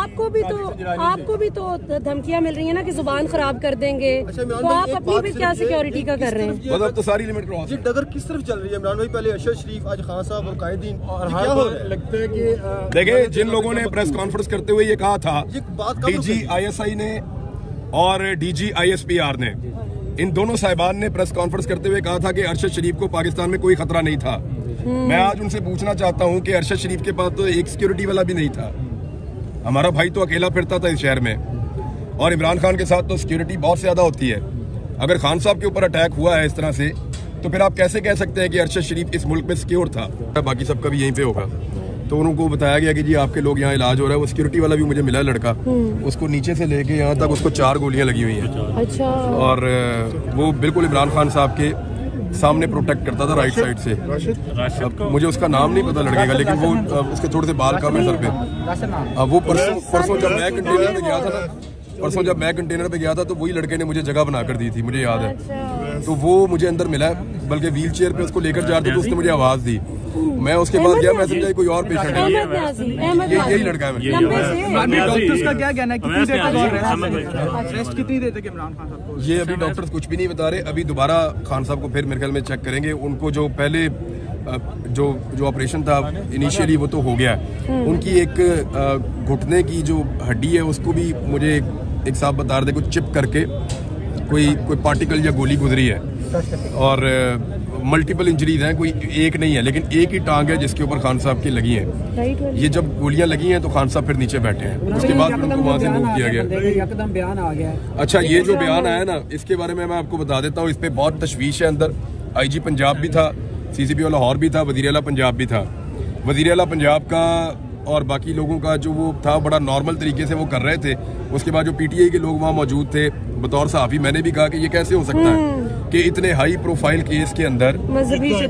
आपको भी तो धमकियां मिल रही है ना कि जुबान खराब कर देंगे, तो आप अपनी भी क्या सिक्योरिटी का कर रहे हैं? मतलब तो सारी लिमिट क्रॉस है। डगर किस तरफ चल रही है इमरान भाई? पहले अरशद शरीफ, आज खान साहब और कायदीन, और क्या हो रहा है? लगता है कि देखिए, जिन लोगों ने प्रेस कॉन्फ्रेंस करते हुए ये कहा था, ये बात कब डीजी ISI ने और डीजी ISPR ने, इन दोनों साहिबान ने प्रेस कॉन्फ्रेंस करते हुए कहा था कि अरशद शरीफ को पाकिस्तान में कोई खतरा नहीं था। मैं आज उनसे पूछना चाहता हूं कि अरशद शरीफ के पास तो एक सिक्योरिटी वाला भी नहीं था। हमारा भाई तो अकेला फिरता था इस शहर में, और इमरान खान के साथ तो सिक्योरिटी बहुत ज्यादा होती है। अगर खान साहब के ऊपर अटैक हुआ है इस तरह से, तो फिर आप कैसे कह सकते हैं कि अरशद शरीफ इस मुल्क में सिक्योर था? बाकी सबका भी यहीं पे होगा। तो उनको बताया गया कि जी आपके लोग यहाँ इलाज हो रहा है। वो सिक्योरिटी वाला भी मुझे मिला लड़का, उसको नीचे से लेके यहाँ तक उसको 4 गोलियां लगी हुई हैं। अच्छा। और वो बिल्कुल इमरान खान साहब के सामने प्रोटेक्ट करता था राइट साइड से। अब मुझे उसका नाम नहीं पता लड़के का, लेकिन वो उसके थोड़े से बाल कम है सर पे। वो परसों जब मैं कंटेनर पे गया था ना, तो वही लड़के ने मुझे जगह बनाकर दी थी, मुझे याद है। तो वो मुझे अंदर मिला, बल्कि व्हील चेयर पे उसको लेकर जा रहे थे, तो उसने मुझे आवाज दी। मैं उसके बाद गया, मैं समझा कोई और पेशेंट है, यही लड़का है। डॉक्टर्स का क्या कहना है, कितनी देर तक रेस्ट कितनी देर तक इमरान खान साहब को? ये अभी डॉक्टर्स कुछ भी नहीं बता रहे। अभी दोबारा खान साहब को फिर मेरे ख्याल में चेक करेंगे। उनको जो पहले जो ऑपरेशन था इनिशियली, वो तो हो गया। उनकी एक घुटने की जो हड्डी है, उसको भी मुझे एक साहब बता रहे थे, कुछ चिप करके कोई पार्टिकल या गोली गुजरी है, और मल्टीपल इंजरीज हैं, कोई एक नहीं है, लेकिन एक ही टांग है जिसके ऊपर खान साहब की लगी हैं। ये जब गोलियां लगी हैं तो खान साहब फिर नीचे बैठे हैं। उसके बाद फिर उनको वहां से मूव किया गया। एकदम बयान आ गया। अच्छा, ये जो बयान आया ना, इसके बारे में मैं आपको बता देता हूँ। इस पे बहुत तशवीश है अंदर। IG पंजाब भी था, CCPO लाहौर भी था, वज़ीर आला पंजाब भी था। वज़ीर आला पंजाब का और बाकी लोगों का जो वो था, बड़ा नॉर्मल तरीके से वो कर रहे थे। उसके बाद जो PTI के लोग वहाँ मौजूद थे, बतौर सहाफ़ी मैंने भी कहा कि ये कैसे हो सकता है कि इतने हाई प्रोफाइल केस के अंदर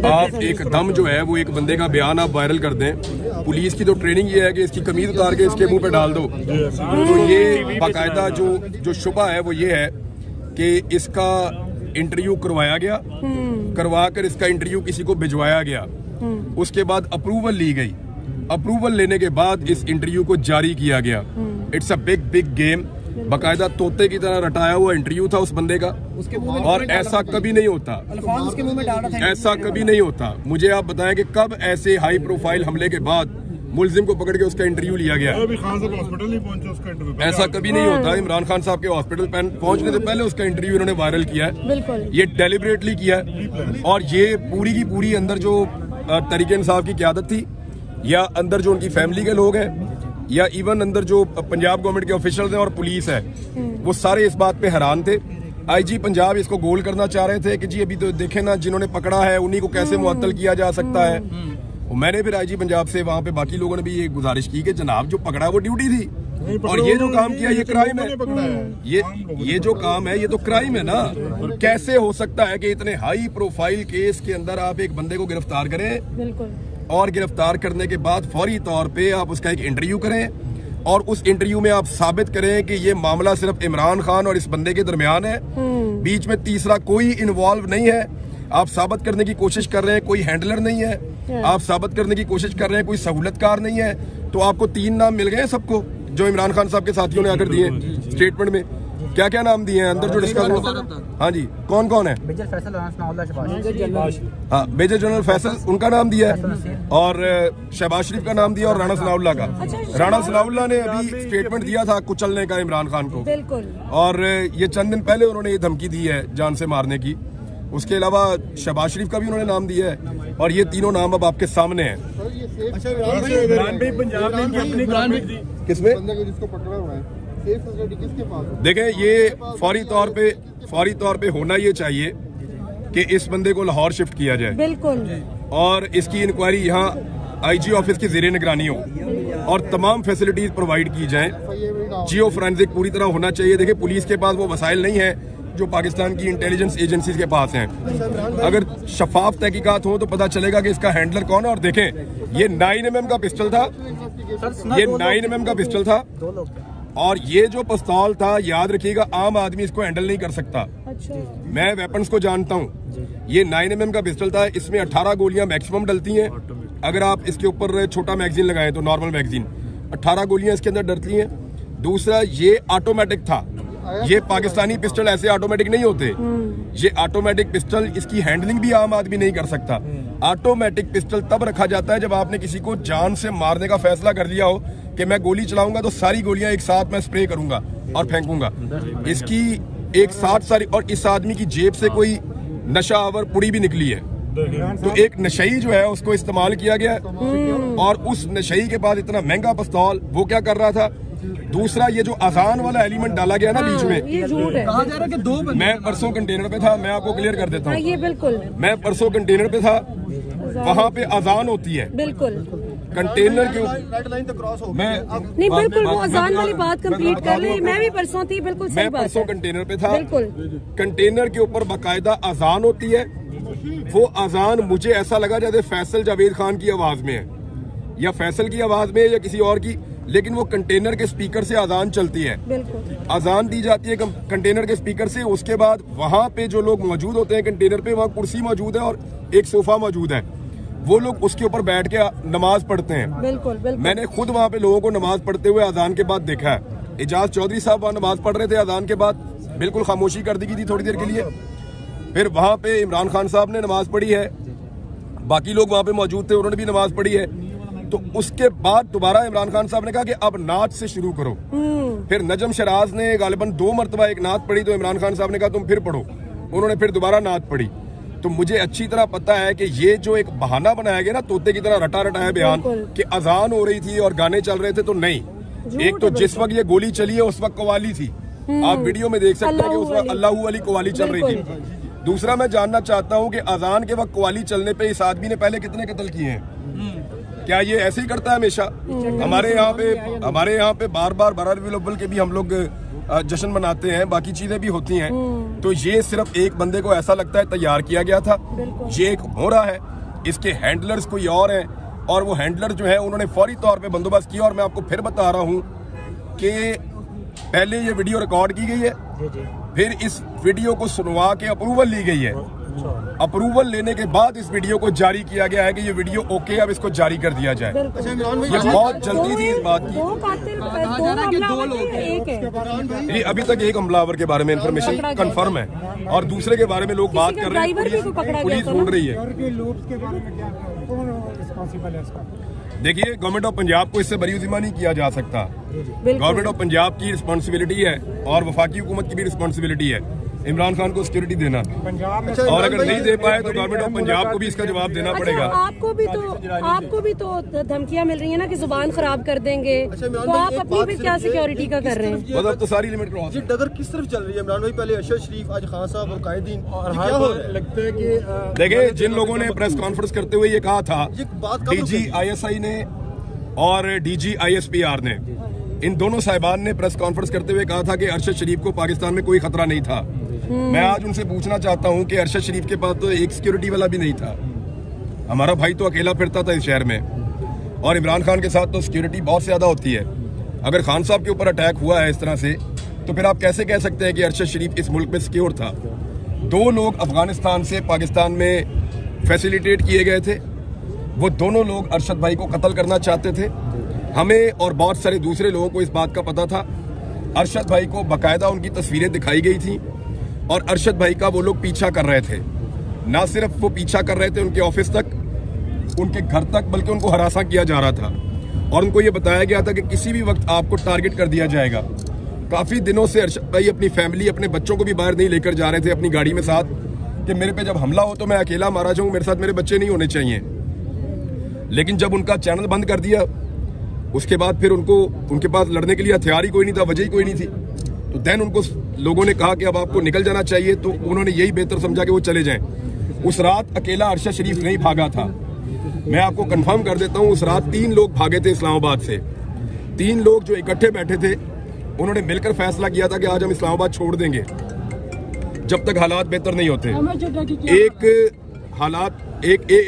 आप एकदम जो है वो एक बंदे का बयान आप वायरल कर दें। पुलिस की तो ट्रेनिंग ये है कि इसकी कमीज उतार के इसके मुंह पे डाल दो। तो ये बाकायदा जो शुबा है वो ये है कि इसका इंटरव्यू करवाया गया, करवा कर इसका इंटरव्यू किसी को भिजवाया गया, उसके बाद अप्रूवल ली गई। अप्रूवल लेने के बाद इस इंटरव्यू को जारी किया गया। It's a big game. बाकायदा तोते की तरह रटाया हुआ इंटरव्यू था उस बंदे का, और ऐसा कभी नहीं होता, ऐसा कभी नहीं होता। मुझे आप बताएं कि कब ऐसे हाई प्रोफाइल हमले के बाद मुलजिम को पकड़ के उसका इंटरव्यू लिया गया? खान साहब हॉस्पिटल नहीं पहुंचे, उसका इंटरव्यू ऐसा कभी नहीं होता। इमरान खान साहब के हॉस्पिटल पहुंचने से पहले उसका इंटरव्यू इन्होंने वायरल किया है। ये डेलिबरेटली किया है, और ये पूरी की पूरी अंदर जो तरीके इंसाफ की क़यादत थी, या अंदर जो उनकी फैमिली के लोग हैं, या इवन अंदर जो पंजाब गवर्नमेंट के ऑफिशियल्स हैं और पुलिस है, वो सारे इस बात पे हैरान थे। IG पंजाब इसको गोल करना चाह रहे थे कि जी अभी तो देखें ना, जिन्होंने पकड़ा है उन्हीं को कैसे मुअत्तल किया जा सकता है। मैंने फिर IG पंजाब से, वहाँ पे बाकी लोगों ने भी ये गुजारिश की कि जनाब जो पकड़ा वो ड्यूटी थी, और ये जो काम किया ये क्राइम है। ये जो काम है ये तो क्राइम है ना। कैसे हो सकता है कि इतने हाई प्रोफाइल केस के अंदर आप एक बंदे को गिरफ्तार करें, और गिरफ्तार करने के बाद फौरी तौर पे आप उसका एक इंटरव्यू करें, और उस इंटरव्यू में आप साबित करें कि ये मामला सिर्फ इमरान खान और इस बंदे के दरमियान है, बीच में तीसरा कोई इन्वॉल्व नहीं है। आप साबित करने की कोशिश कर रहे हैं कोई हैंडलर नहीं है, आप साबित करने की कोशिश कर रहे हैं कोई सहूलतकार नहीं है। तो आपको 3 नाम मिल गए सबको, जो इमरान खान साहब के साथियों ने आकर दिए स्टेटमेंट में। क्या क्या नाम दिए हैं अंदर जो डिस्कस हुआ? हाँ जी, कौन कौन है? मेजर फैसल, हाँ, मेजर जनरल फैसल, उनका नाम दिया है, और शहबाज शरीफ का नाम दिया, और राणा सनाउल्लाह का। राणा सनाउल्लाह ने अभी स्टेटमेंट दिया था कुचलने का इमरान खान को, और ये चंद दिन पहले उन्होंने ये धमकी दी है जान से मारने की। उसके अलावा शहबाज शरीफ का भी उन्होंने नाम दिया है, और ये तीनों नाम अब आपके सामने हैं। किसमें? देखें, ये फौरी तौर पे होना ये चाहिए कि इस बंदे को लाहौर शिफ्ट किया जाए, बिल्कुल, और इसकी इंक्वायरी यहाँ IG ऑफिस की ज़ेरे निगरानी हो, और तमाम फैसिलिटीज प्रोवाइड की जाएं। जियो फोरेंसिक पूरी तरह होना चाहिए। देखिए, पुलिस के पास वो वसाइल नहीं है जो पाकिस्तान की इंटेलिजेंस एजेंसीज के पास हैं। अगर शफाफ तहकीकात हो तो पता चलेगा कि इसका हैंडलर कौन है। और देखें, ये 9mm का पिस्टल था, ये 9mm का पिस्टल था, और ये जो पिस्तौल था, याद रखिएगा, आम आदमी इसको हैंडल नहीं कर सकता। मैं वेपन्स को जानता हूँ। ये 9mm का पिस्टल था, इसमें 18 गोलियां मैक्सिमम डलती हैं। अगर आप इसके ऊपर छोटा मैगजीन लगाएं तो नॉर्मल मैगजीन 18 गोलियां इसके अंदर डलती हैं। दूसरा ये ऑटोमेटिक था, ये पाकिस्तानी पिस्टल ऐसे ऑटोमेटिक नहीं होते, ये ऑटोमेटिक पिस्टल, इसकी हैंडलिंग भी आम आदमी नहीं कर सकता। ऑटोमेटिक पिस्टल तब रखा जाता है जब आपने किसी को जान से मारने का फैसला कर लिया हो कि मैं गोली चलाऊंगा तो सारी गोलियां एक साथ मैं स्प्रे करूंगा और फेंकूंगा। इसकी एक साथ सारी, और इस आदमी की जेब से कोई नशा आवर पुड़ी भी निकली है, तो एक नशई जो है उसको इस्तेमाल किया गया है। और उस नशई के बाद इतना महंगा पिस्तौल वो क्या कर रहा था। दूसरा ये जो अजान वाला एलिमेंट डाला गया ना बीच में, ये झूठ है। कहा जा रहा है कि 2 बंदे। मैं परसों कंटेनर पे था, मैं आपको क्लियर कर देता हूँ। ये बिल्कुल, मैं परसों कंटेनर पे था, वहाँ पे अजान होती है बिल्कुल कंटेनर के रेड लाइन तक क्रॉस हो गई। मैं नहीं, बिल्कुल वो अजान वाली बात कंप्लीट कर ली। मैं भी परसों थी, बिल्कुल सही मैं बात परसों है। कंटेनर पे था, बिल्कुल कंटेनर के ऊपर बाकायदा अजान होती है। वो अजान मुझे ऐसा लगा जैसे फैसल जावेद खान की आवाज में है, या फैसल की आवाज में है या किसी और की, लेकिन वो कंटेनर के स्पीकर से अजान चलती है, बिल्कुल अजान दी जाती है कंटेनर के स्पीकर से। उसके बाद वहां पे जो लोग मौजूद होते हैं कंटेनर पे, वहाँ कुर्सी मौजूद है और एक सोफा मौजूद है, वो लोग उसके ऊपर बैठ के नमाज पढ़ते हैं। बिल्कुल बिल्कुल मैंने खुद वहाँ पे लोगों को नमाज पढ़ते हुए अजान के बाद देखा है। एजाज चौधरी साहब वहाँ नमाज पढ़ रहे थे, अजान के बाद बिल्कुल खामोशी कर दी गई थी थोड़ी देर के लिए। फिर वहाँ पे इमरान खान साहब ने नमाज पढ़ी है, बाकी लोग वहाँ पे मौजूद थे, उन्होंने भी नमाज पढ़ी है। तो उसके बाद दोबारा इमरान खान साहब ने कहा कि अब नात से शुरू करो। फिर नजम शराज ने गालिबन 2 मरतबा एक नात पढ़ी, तो इमरान खान साहब ने कहा तुम फिर पढ़ो, उन्होंने फिर दोबारा नात पढ़ी। तो मुझे अच्छी तरह पता है कि ये जो एक बहाना बनाया गया ना, तोते की तरह रटा रटा है बयान कि अजान हो रही थी और गाने चल रहे थे, तो नहीं। एक तो जिस वक्त ये गोली चली है उस वक्त कवाली थी, आप वीडियो में देख सकते हैं कि उस वक्त अल्लाहू वाली कवाली चल रही थी। दूसरा मैं जानना चाहता हूँ कि अजान के वक्त कवाली चलने पे इस आदमी ने पहले कितने कत्ल किए हैं? क्या ये ऐसे ही करता है हमेशा? हमारे यहाँ पे बार बार बररबिल अव्वल के भी हम लोग जश्न मनाते हैं, बाकी चीजें भी होती हैं। तो ये सिर्फ एक बंदे को ऐसा लगता है तैयार किया गया था, ये एक हो रहा है, इसके हैंडलर्स कोई और हैं, और वो हैंडलर जो है उन्होंने फौरी तौर पे बंदोबस्त किया। और मैं आपको फिर बता रहा हूँ कि पहले ये वीडियो रिकॉर्ड की गई है, फिर इस वीडियो को सुनवा के अप्रूवल ली गई है, अप्रूवल लेने के बाद इस वीडियो को जारी किया गया है कि ये वीडियो ओके, अब इसको जारी कर दिया जाए। ये बहुत जल्दी थी इस बात की। ये अभी तक एक हमलावर के बारे में इंफॉर्मेशन कंफर्म है, और दूसरे के बारे में लोग बात कर रहे हैं, पुलिस ढूंढ रही है। देखिए, गवर्नमेंट ऑफ पंजाब को इससे बरीउज़िमा नहीं किया जा सकता। गवर्नमेंट ऑफ पंजाब की रिस्पॉन्सिबिलिटी है और वफाकी हुकूमत की भी रिस्पॉन्सिबिलिटी है इमरान खान को सिक्योरिटी देना, और अगर नहीं दे पाए तो गवर्नमेंट ऑफ पंजाब को भी इसका जवाब देना पड़ेगा। आपको भी तो धमकियां मिल रही है ना कि जुबान खराब कर देंगे, तो आप अपनी भी क्या सिक्योरिटी का कर रहे हैं? मतलब तो सारी लिमिट क्रॉस ये डगर किस तरफ चल रही है इमरान भाई? पहले अरशद शरीफ, आज खान साहब और कायदीन, और क्या हो रहा है? लगता है कि देखिए, जिन लोगों ने प्रेस कॉन्फ्रेंस करते हुए ये कहा था, ये बात कब डीजी ISI ने और डीजी ISPR ने, इन दोनों साहिबान ने प्रेस कॉन्फ्रेंस करते हुए कहा था कि अरशद शरीफ को पाकिस्तान में कोई खतरा नहीं था। मैं आज उनसे पूछना चाहता हूं कि अरशद शरीफ के पास तो एक सिक्योरिटी वाला भी नहीं था, हमारा भाई तो अकेला फिरता था इस शहर में, और इमरान खान के साथ तो सिक्योरिटी बहुत ज्यादा होती है। अगर खान साहब के ऊपर अटैक हुआ है इस तरह से, तो फिर आप कैसे कह सकते हैं कि अरशद शरीफ इस मुल्क में सिक्योर था? 2 लोग अफगानिस्तान से पाकिस्तान में फैसिलिटेट किए गए थे, वो दोनों लोग अरशद भाई को कत्ल करना चाहते थे। हमें और बहुत सारे दूसरे लोगों को इस बात का पता था। अरशद भाई को बाकायदा उनकी तस्वीरें दिखाई गई थी, और अरशद भाई का वो लोग पीछा कर रहे थे। ना सिर्फ वो पीछा कर रहे थे उनके ऑफिस तक, उनके घर तक, बल्कि उनको हरासा किया जा रहा था, और उनको ये बताया गया था कि किसी भी वक्त आपको टारगेट कर दिया जाएगा। काफी दिनों से अरशद भाई अपनी फैमिली, अपने बच्चों को भी बाहर नहीं लेकर जा रहे थे अपनी गाड़ी में साथ, कि मेरे पे जब हमला हो तो मैं अकेला मारा जाऊं, मेरे साथ मेरे बच्चे नहीं होने चाहिए। लेकिन जब उनका चैनल बंद कर दिया, उसके बाद फिर उनके पास लड़ने के लिए हथियार ही कोई नहीं था, वजह ही कोई नहीं थी। तो देन उनको लोगों ने कहा कि अब आपको निकल जाना चाहिए, तो उन्होंने यही बेहतर समझा कि वो चले जाएं। उस रात अकेला अरशद शरीफ नहीं भागा था, मैं आपको कंफर्म कर देता हूं, उस रात 3 लोग भागे थे इस्लामाबाद से। 3 लोग जो इकट्ठे बैठे थे, उन्होंने मिलकर फैसला किया था कि आज हम इस्लामाबाद छोड़ देंगे जब तक हालात बेहतर नहीं होते।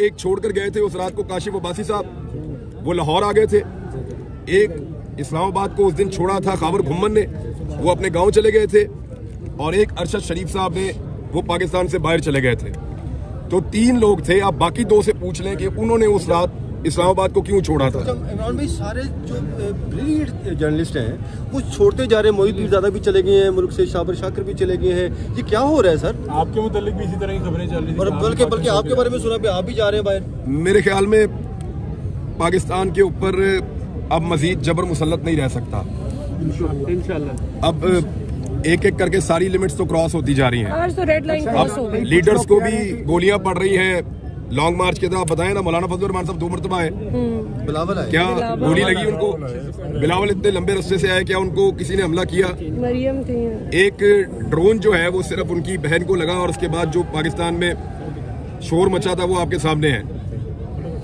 एक छोड़कर गए थे उस रात को काशिफ अब्बासी साहब, वो लाहौर आ गए थे। एक इस्लामाबाद को उस दिन छोड़ा था खाबर घुम्मन ने, वो अपने गांव चले गए थे, और एक अरशद शरीफ साहब ने, वो पाकिस्तान से बाहर चले गए थे। तो 3 लोग थे। आप बाकी 2 से पूछ लें कि उन्होंने उस रात इस्लामाबाद को क्यों छोड़ा था। इमरान भाई सारे जो ब्रिलियंट जर्नलिस्ट हैं वो छोड़ते जा रहे हैं। मोहित पीरजादा भी चले गए हैं मुल्क से, शाबर शाकिर भी चले गए हैं। ये क्या हो रहा है सर? आपके मुतालिक भी इसी तरह की खबरें चल रही थी और बल्कि आपके बारे में सुना भी आप भी जा रहे हैं बाहर। मेरे ख्याल में पाकिस्तान के ऊपर अब मजीद जबर मुसल्लत नहीं रह सकता। इंशाल्लाह अब एक एक करके सारी लिमिट्स तो क्रॉस होती जा रही हैं। आज तो रेड लाइन क्रॉस हो गई। लीडर्स को भी गोलियां पड़ रही हैं लॉन्ग मार्च के तरह। आप बताएं ना, मौलाना फजल रहमान साहब 2 मरतबा आए, बिलावल है क्या गोली लगी उनको? बिलावल इतने लंबे रास्ते से आए, क्या उनको किसी ने हमला किया? मरियम थी। एक ड्रोन जो है वो सिर्फ उनकी बहन को लगा और उसके बाद जो पाकिस्तान में शोर मचा था वो आपके सामने है।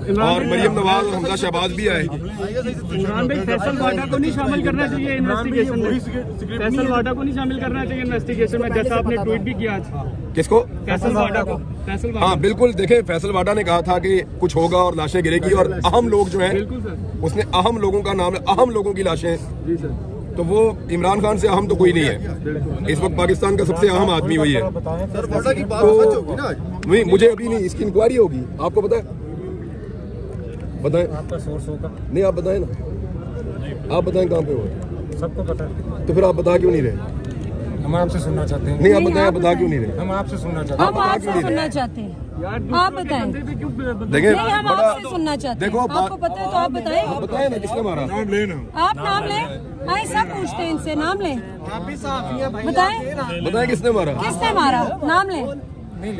और मरियम नवाज और हमजा शहबाज भी आए। इमरान भाई फैसल वाडा को नहीं शामिल करना चाहिए इन्वेस्टिगेशन में? फैसल वाडा को नहीं शामिल करना चाहिए इन्वेस्टिगेशन में, जैसा आपने ट्वीट भी किया आज। किसको? फैसल वाडा को। फैसल वाडा। हाँ बिल्कुल, देखें फैसल वाडा ने कहा था कि कुछ होगा और लाशें गिरेगी और अहम लोग जो हैं, बिल्कुल सर, उसने अहम लोगों का नाम, अहम लोगों की लाशें, जी सर, तो वो इमरान खान से अहम तो कोई नहीं है। इस वक्त पाकिस्तान का सबसे अहम आदमी वही है। सर वाडा की बात सच होगी ना आज? नहीं, मुझे अभी नहीं, इसकी इंक्वायरी होगी। आपको पता है? बताएं आपका सोर्स होगा। नहीं, आप बताएं ना, आप बताएं कहाँ पे हो? सबको पता है। तो फिर आप बता क्यों नहीं रहे? हम आपसे सुनना चाहते हैं। नहीं, आप बताएं, आप बता क्यों नहीं रहे? हम आपसे सुनना चाहते हैं। हम आपसे सुनना चाहते हैं, आप बताएं। देखिए नहीं, हम बड़ा, आपसे सुनना चाहते हैं। देखो आपको पता है तो आप बताएं। आप बताएं ना किसने मारा? नाम लेना। आप नाम लें। आए सब पूछते हैं इनसे, नाम लें। आप भी साफी है भाई। बताएं बताएं किसने मारा? किसने मारा, नाम लें।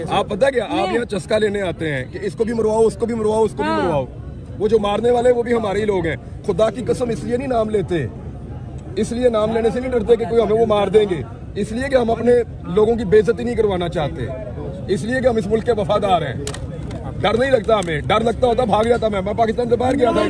आप पता क्या, आप यहाँ चस्का लेने आते हैं कि इसको भी मरवाओ, उसको भी मरवाओ, उसको भी मरवाओ। वो जो मारने वाले वो भी हमारे ही लोग हैं। खुदा की कसम इसलिए नहीं नाम लेते, इसलिए नाम लेने से नहीं डरते कि कोई हमें वो मार देंगे, इसलिए कि हम अपने लोगों की बेइज्जती नहीं करवाना चाहते, इसलिए कि हम इस मुल्क के वफादार हैं। डर नहीं लगता हमें, डर लगता होता भाग जाता मैं पाकिस्तान से बाहर गया था।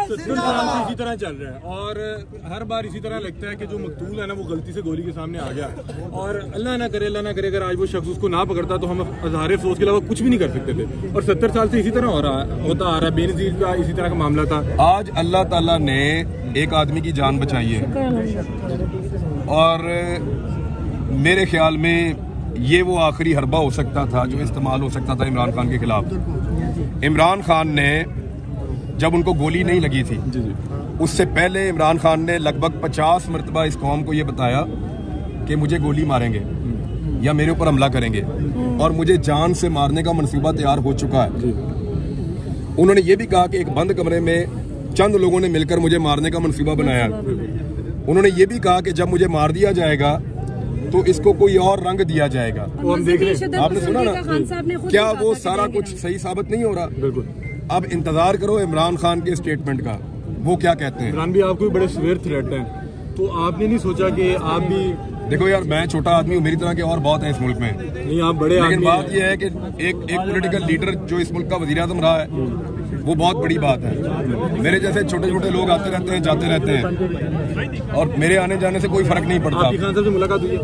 इसी तरह चल रहा है और हर बार इसी तरह लगता है कि जो मकतूल है ना वो गलती से गोली के सामने आ गया और अल्लाह ना करे अगर आज वो शख्स उसको ना पकड़ता तो हम अज़हार अफसोस के अलावा कुछ भी नहीं कर सकते थे। और 70 साल से इसी तरह होता आ रहा है। बेनज़ीर का इसी तरह का मामला था। आज अल्लाह ताला ने एक आदमी की जान बचाई है और मेरे ख्याल में ये वो आखिरी हरबा हो सकता था जो इस्तेमाल हो सकता था इमरान खान के खिलाफ। इमरान खान ने जब उनको गोली नहीं लगी थी, उससे पहले इमरान खान ने लगभग 50 मरतबा इस कौम को ये बताया कि मुझे गोली मारेंगे या मेरे ऊपर हमला करेंगे और मुझे जान से मारने का मंसूबा तैयार हो चुका है। उन्होंने ये भी कहा कि एक बंद कमरे में चंद लोगों ने मिलकर मुझे मारने का मंसूबा बनाया। उन्होंने ये भी कहा कि जब मुझे मार दिया जाएगा तो इसको कोई और रंग दिया जाएगा। वो हम देख रहे हैं। आपने सुना ना, क्या वो सारा कुछ सही साबित नहीं हो रहा? बिल्कुल। अब इंतजार करो इमरान खान के स्टेटमेंट का, वो क्या कहते हैं। इमरान भी आपको भी बड़े सवेर थ्रेट हैं, तो आपने नहीं सोचा कि आप भी? देखो यार, मैं छोटा आदमी हूँ, मेरी तरह के और बहुत हैं इस मुल्क में। नहीं, आप बड़े लेकिन आदमी बात हैं। यह है कि एक पॉलिटिकल लीडर जो इस मुल्क का वज़ीर आज़म रहा है वो बहुत बड़ी बात है। मेरे जैसे छोटे छोटे लोग आते रहते हैं, जाते रहते हैं और मेरे आने जाने से कोई फर्क नहीं पड़ता। आपकी खान साहब से मुलाकात हुई है?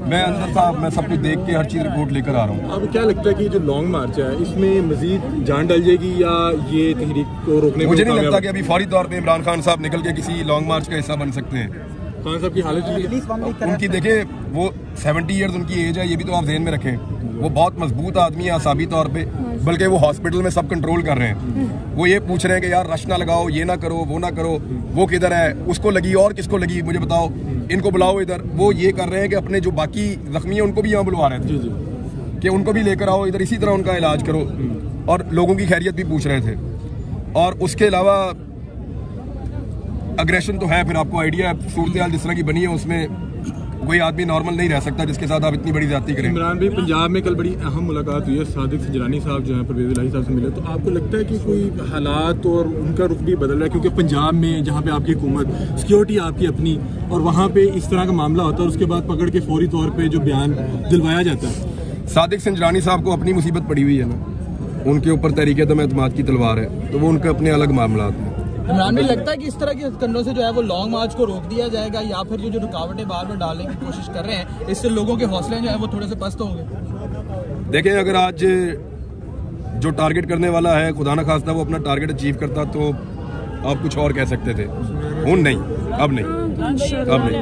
मैं अंदर था, मैं सब कुछ देख के हर चीज़ रिपोर्ट लेकर आ रहा हूँ। अब क्या लगता है कि जो लॉन्ग मार्च है इसमें मजीद जान डल जाएगी या ये तहरीक को रोकने में? मुझे नहीं लगता कि अभी फौरी तौर पे इमरान खान साहब निकल के किसी लॉन्ग मार्च का हिस्सा बन सकते हैं। खान साहब की हालत उनकी देखें, वो 70 ईयर्स उनकी एज है, ये भी तो आप ध्यान में रखें। वो बहुत मजबूत आदमी है आसाबी तौर पे, बल्कि वो हॉस्पिटल में सब कंट्रोल कर रहे हैं। वो ये पूछ रहे हैं कि यार रश ना लगाओ, ये ना करो, वो ना करो, वो किधर है, उसको लगी और किसको लगी मुझे बताओ, इनको बुलाओ इधर। वो ये कर रहे हैं कि अपने जो बाकी जख्मी है उनको भी यहाँ बुलवा रहे थे कि उनको भी लेकर आओ इधर, इसी तरह उनका इलाज करो और लोगों की खैरियत भी पूछ रहे थे। और उसके अलावा अग्रेशन तो है, फिर आपको आइडिया है सूरत हाल जिस तरह की बनी है उसमें कोई आदमी नॉर्मल नहीं रह सकता जिसके साथ आप इतनी बड़ी ज्यादती करें। इमरान भाई, पंजाब में कल बड़ी अहम मुलाकात हुई है, सादिक संजरानी साहब जो है परवेज़ इलाही साहब से मिले, तो आपको लगता है कि कोई हालात और उनका रुख भी बदल रहा है? क्योंकि पंजाब में जहाँ पे आपकी हुकूमत, सिक्योरिटी आपकी अपनी, और वहाँ पे इस तरह का मामला होता है और उसके बाद पकड़ के फौरी तौर पर जो बयान दिलवाया जाता है। सादिक संजरानी साहब को अपनी मुसीबत पड़ी हुई है ना, उनके ऊपर तहरीक-ए-एतमाद की तलवार है, तो वो उनके अपने अलग मामला हैं। इमरान भाई, लगता है कि इस तरह के कंडों से जो है वो लॉन्ग मार्च को रोक दिया जाएगा या फिर जो रुकावटें बार बार डालने की कोशिश कर रहे हैं इससे लोगों के हौसले जो है वो थोड़े से पस्त होंगे? देखें, अगर आज जो टारगेट करने वाला है खुदा न खास्ता वो अपना टारगेट अचीव करता तो आप कुछ और कह सकते थे। नहीं, अब नहीं, अब नहीं।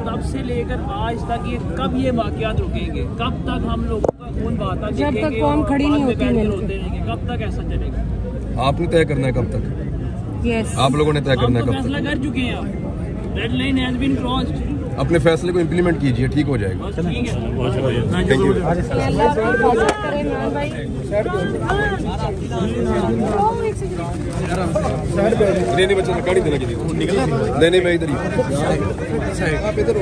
तब से लेकर आज तक ये कब ये वाकयात रुकेंगे? कब तक हम लोगों का जब तक कौम खड़ी नहीं होती मिलके। कब तक ऐसा चलेगा? आपने तय करना है कब तक, यस आप लोगों ने तय करना है हम तो कब फैसला तक। कर चुके हैं, आप red line has been crossed. अपने फैसले को इम्प्लीमेंट कीजिए, ठीक हो जाएगा। बस ठीक है। Thank you. अल्लाह आपको हिफाजत करे इमरान भाई। नहीं बच्चा गाड़ी देना किसी को निकलना। नहीं मैं इधर ही। आप इधर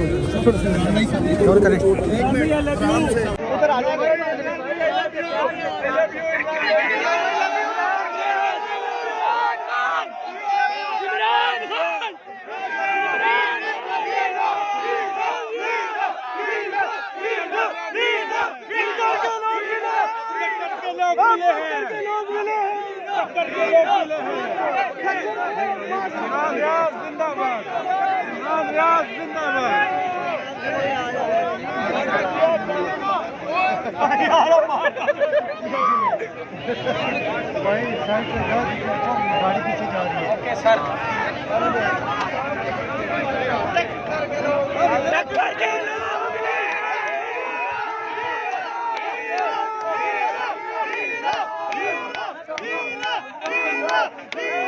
Viva!